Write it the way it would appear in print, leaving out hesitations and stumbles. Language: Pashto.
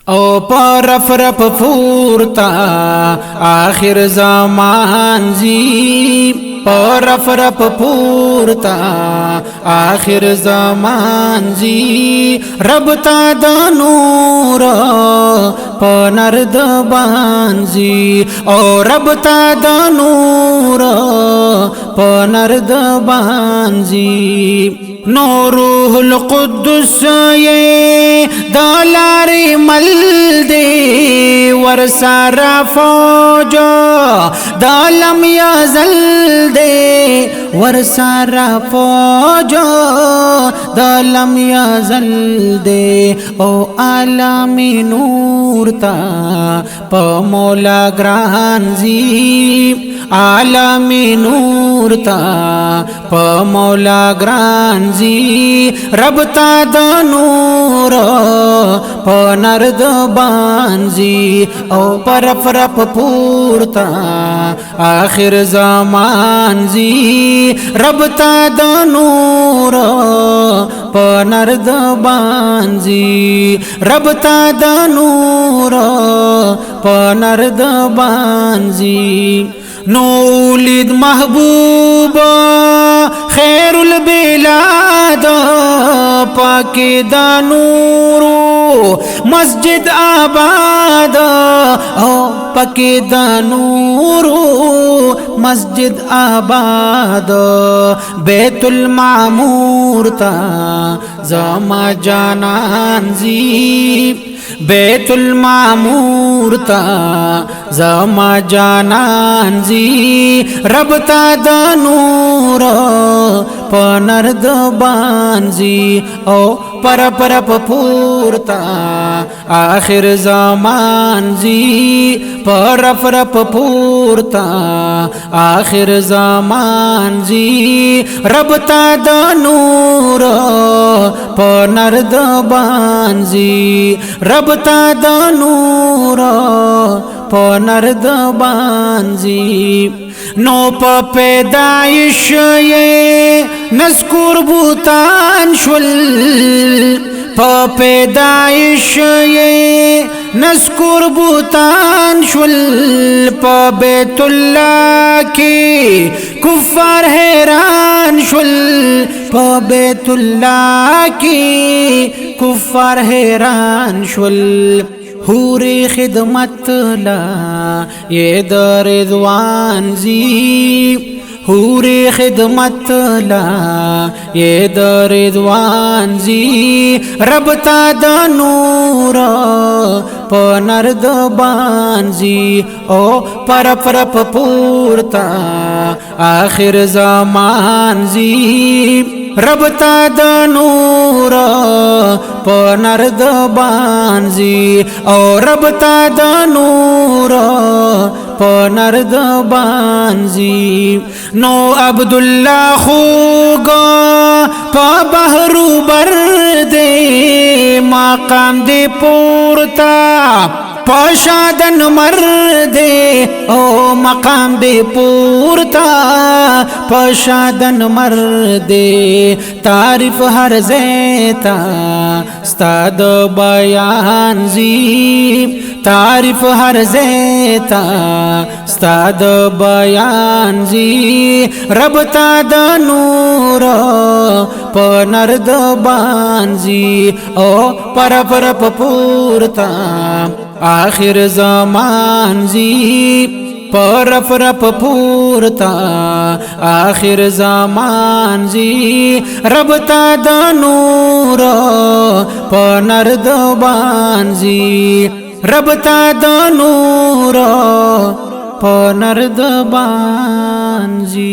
او پر رف پورتا آخر زمان زی پر رف پورتا آخر زمان زی رب تا د نور پنر د بانزی او رب تا د نور پنر د بانزی نوروح القدس یہ دلاری مل دے ورسارا فوج دالم یزل دے ورسارا فوج دالم یزل دے او عالمی نور تا پا مولا گرانزی عالمی نور تا پا مولا گرانزی رب تا د نور پا نرد بانزی او پرف رپ پورتا آخر زمان زی رب تا د نور پا نرد بانزی رب تا د نور پا نرد بانزی نولد محبوب خیر البلاد پاک دا نورو مسجد آباد او پاک دا نورو مسجد آباد بیت المعمور تا زما جانان زی بیت المعمور تا زما جانان زی رب تا د نور پنر د بانزی او پر پورتا آخر زمان زی پر پورتا آخر زمان زی رب تا د نور پنر د بانزی رب تا د نور پنر د بانزی نو پا پیدائش یہ نذکر بوتان شول پا پیدائش یہ نذکر بوتان شول پا بیت اللہ کی کفار حیران شول پا بیت اللہ کی کفار حیران شول حوری خدمت لا یہ در رضوان زی حوری خدمت لا یہ در رضوان زی رب تا د نور پنر د بانزی او پر پورتا آخر زمان زی رب تا د نور پنر د بانزی او رب تا د نور پنر د بانزی نو عبداللہ خوگا پا بحرو بر دے مقام دے پورتا پاشادن مردے او مقام دے پورتا پاشادن مردے تعریف ہر زیتا استاد بیان زی تعریف ہر زیتا استاد بیان زی رب تا د نور پنر د بانزی او پر پورتا آخر زمان زی پر پورتا آخر زمان زی رب تا د نور پنر د بانزی رب تا د نور پنر د بانزی